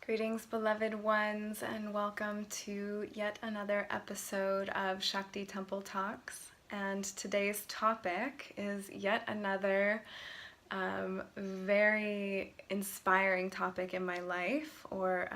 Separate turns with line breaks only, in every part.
Greetings, beloved ones, and welcome to yet another episode of Shakti Temple Talks. And today's topic is yet another very inspiring topic in my life, or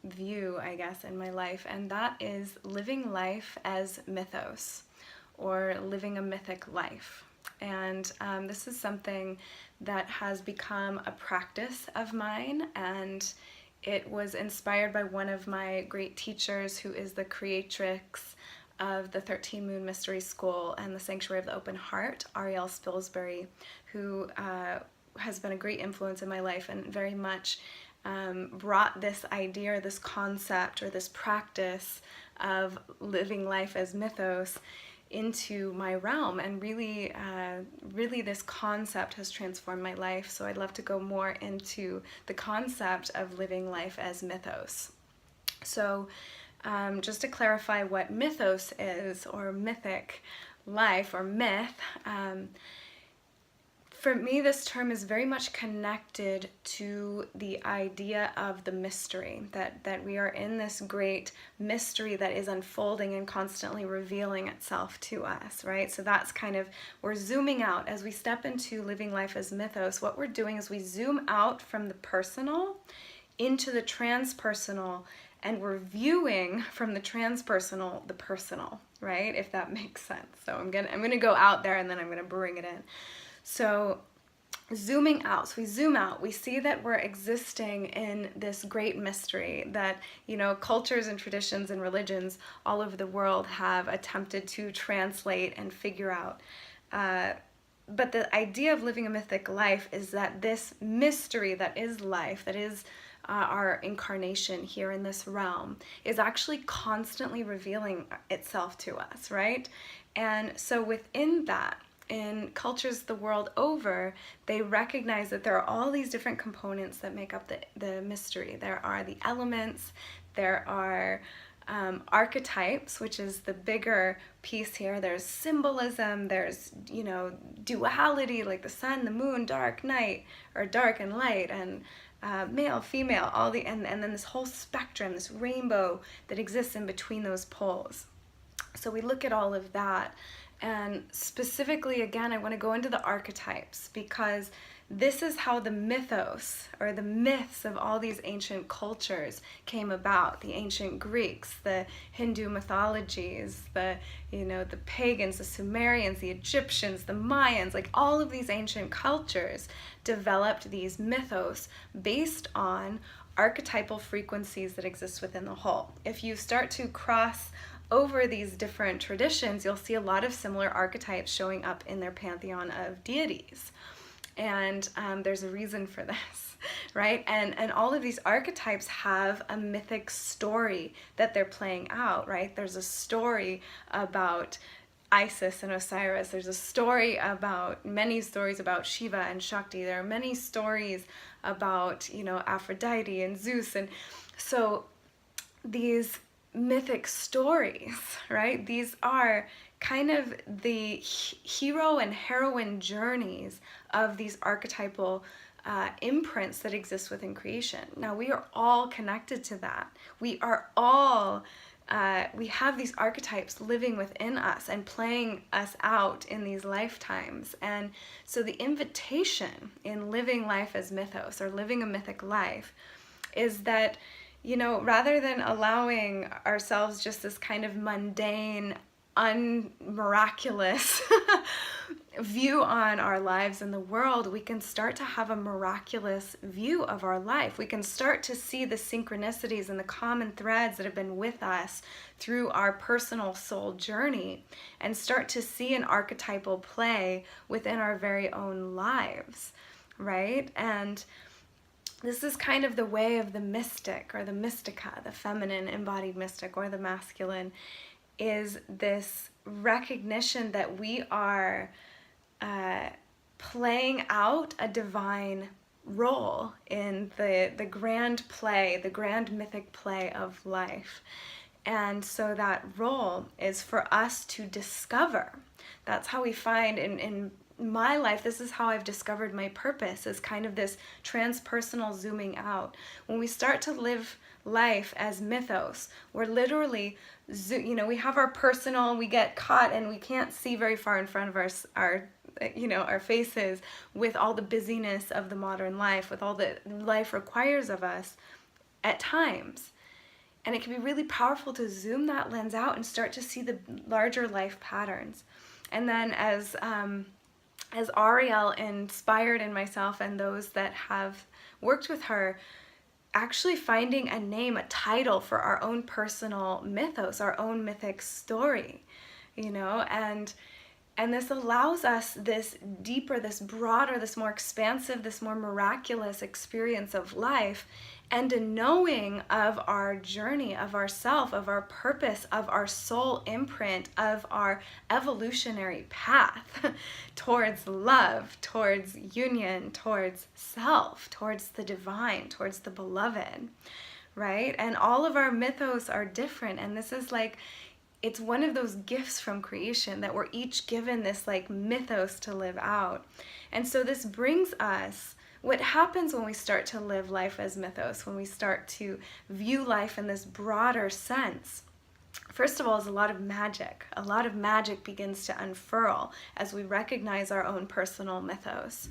view, I guess, in my life, and that is living life as mythos, or living a mythic life. And this is something that has become a practice of mine, and it was inspired by one of my great teachers who is the creatrix of the 13 Moon Mystery School and the Sanctuary of the Open Heart, Ariel Spilsbury, who has been a great influence in my life and very much brought this idea, or this concept, or this practice of living life as mythos into my realm, and really this concept has transformed my life. So I'd love to go more into the concept of living life as mythos. So just to clarify what mythos is, or mythic life, or myth, for me, this term is very much connected to the idea of the mystery, that we are in this great mystery that is unfolding and constantly revealing itself to us, right? So that's kind of, we're zooming out. As we step into living life as mythos, what we're doing is we zoom out from the personal into the transpersonal, and we're viewing from the transpersonal the personal, right? If that makes sense. So I'm gonna go out there and then I'm gonna bring it in. So zooming out, so we zoom out, we see that we're existing in this great mystery that, cultures and traditions and religions all over the world have attempted to translate and figure out. But the idea of living a mythic life is that this mystery that is life, that is our incarnation here in this realm, is actually constantly revealing itself to us, right? And so within that, in cultures the world over, they recognize that there are all these different components that make up the mystery. There are the elements, there are archetypes, which is the bigger piece here. There's symbolism, there's, duality, like the sun, the moon, dark, night, or dark and light, and male, female, and then this whole spectrum, this rainbow that exists in between those poles. So we look at all of that. And specifically, again, I want to go into the archetypes, because this is how the mythos, or the myths of all these ancient cultures came about. The ancient Greeks, the Hindu mythologies, the pagans, the Sumerians, the Egyptians, the Mayans, like all of these ancient cultures developed these mythos based on archetypal frequencies that exist within the whole. If you start to cross over these different traditions, you'll see a lot of similar archetypes showing up in their pantheon of deities. And there's a reason for this, right? And all of these archetypes have a mythic story that they're playing out, right? There's a story about Isis and Osiris. There's many stories about Shiva and Shakti. There are many stories about, Aphrodite and Zeus. And so these mythic stories, right? These are kind of the hero and heroine journeys of these archetypal imprints that exist within creation. Now, we are all connected to that. We are all, we have these archetypes living within us and playing us out in these lifetimes. And so the invitation in living life as mythos, or living a mythic life, is that rather than allowing ourselves just this kind of mundane, unmiraculous view on our lives in the world, we can start to have a miraculous view of our life. We can start to see the synchronicities and the common threads that have been with us through our personal soul journey, and start to see an archetypal play within our very own lives, right? And this is kind of the way of the mystic, or the mystica, the feminine embodied mystic, or the masculine, is this recognition that we are playing out a divine role in the grand play, the grand mythic play of life. And so that role is for us to discover. That's how we find in my life, this is how I've discovered my purpose, is kind of this transpersonal zooming out. When we start to live life as mythos, we're literally, we have our personal, we get caught and we can't see very far in front of our faces with all the busyness of the modern life, with all that life requires of us at times. And it can be really powerful to zoom that lens out and start to see the larger life patterns. And then as Ariel inspired in myself and those that have worked with her, actually finding a name, a title for our own personal mythos, our own mythic story, and this allows us this deeper, this broader, this more expansive, this more miraculous experience of life, and a knowing of our journey, of ourself, of our purpose, of our soul imprint, of our evolutionary path towards love, towards union, towards self, towards the divine, towards the beloved, right? And all of our mythos are different, and this is like, it's one of those gifts from creation that we're each given this like mythos to live out. And so this brings us, what happens when we start to live life as mythos, when we start to view life in this broader sense, first of all, is a lot of magic. A lot of magic begins to unfurl as we recognize our own personal mythos.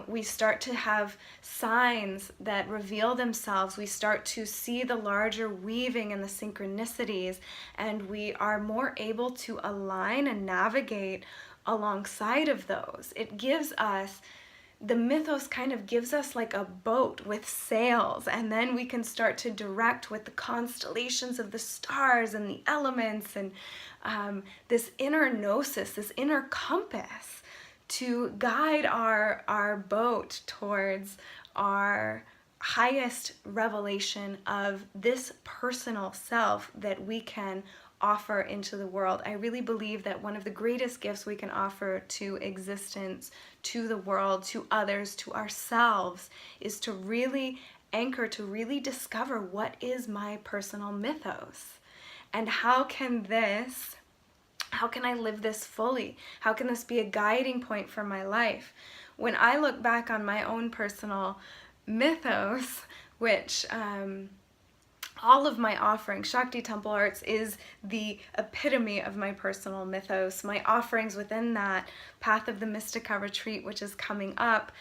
We start to have signs that reveal themselves. We start to see the larger weaving and the synchronicities, and we are more able to align and navigate alongside of those. It gives us, the mythos kind of gives us like a boat with sails, and then we can start to direct with the constellations of the stars and the elements and this inner gnosis, this inner compass, to guide our boat towards our highest revelation of this personal self that we can offer into the world. I really believe that one of the greatest gifts we can offer to existence, to the world, to others, to ourselves, is to really anchor, to really discover what is my personal mythos, and how can I live this fully? How can this be a guiding point for my life? When I look back on my own personal mythos, which all of my offerings, Shakti Temple Arts is the epitome of my personal mythos. My offerings within that, Path of the Mystica Retreat, which is coming up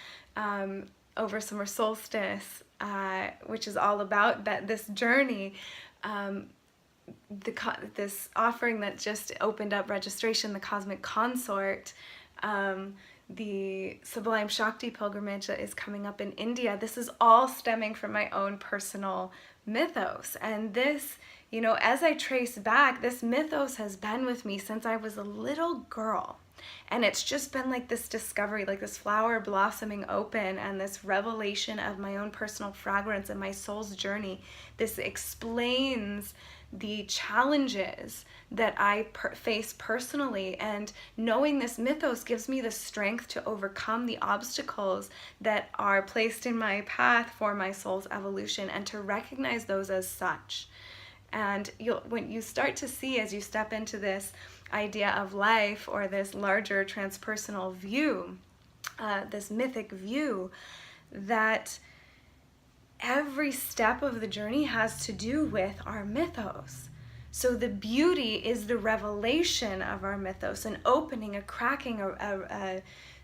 over summer solstice, which is all about this journey. This offering that just opened up registration, the Cosmic Consort, the Sublime Shakti pilgrimage that is coming up in India, this is all stemming from my own personal mythos. And this, as I trace back, this mythos has been with me since I was a little girl. And it's just been like this discovery, like this flower blossoming open, and this revelation of my own personal fragrance and my soul's journey. This explains the challenges that I face personally, and knowing this mythos gives me the strength to overcome the obstacles that are placed in my path for my soul's evolution, and to recognize those as such. And when you start to see, as you step into this idea of life, or this larger transpersonal view, this mythic view, that every step of the journey has to do with our mythos. So the beauty is the revelation of our mythos, an opening, a cracking, a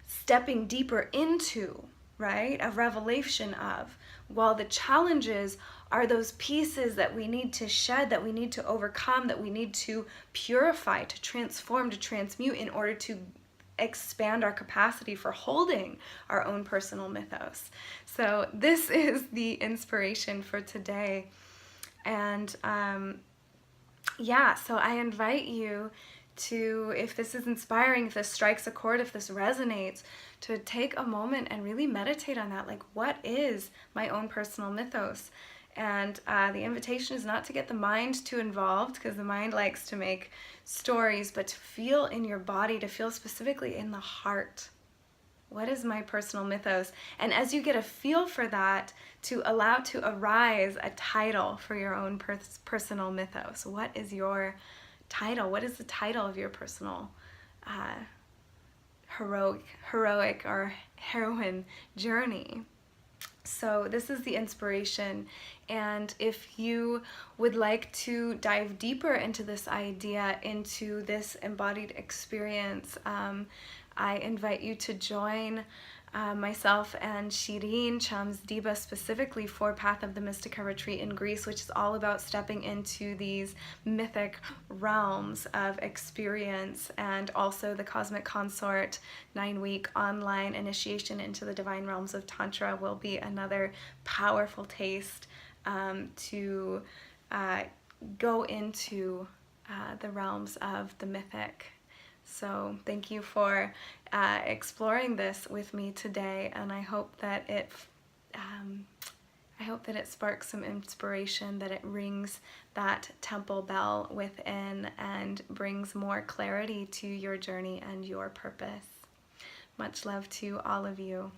stepping deeper into, right? A revelation of. While the challenges are those pieces that we need to shed, that we need to overcome, that we need to purify, to transform, to transmute in order to expand our capacity for holding our own personal mythos. So this is the inspiration for today. And so I invite you to, if this is inspiring, if this strikes a chord, if this resonates, to take a moment and really meditate on that. Like, what is my own personal mythos? And the invitation is not to get the mind too involved, because the mind likes to make stories, but to feel in your body, to feel specifically in the heart. What is my personal mythos? And as you get a feel for that, to allow to arise a title for your own personal mythos. What is your title? What is the title of your personal heroic or heroine journey. So this is the inspiration, and if you would like to dive deeper into this idea, into this embodied experience, I invite you to join myself and Shireen Chamsdiba specifically for Path of the Mystica retreat in Greece, which is all about stepping into these mythic realms of experience, and also the Cosmic Consort 9-week online initiation into the divine realms of Tantra will be another powerful taste to go into the realms of the mythic. So thank you for exploring this with me today, and I hope that it sparks some inspiration, that it rings that temple bell within and brings more clarity to your journey and your purpose. Much love to all of you.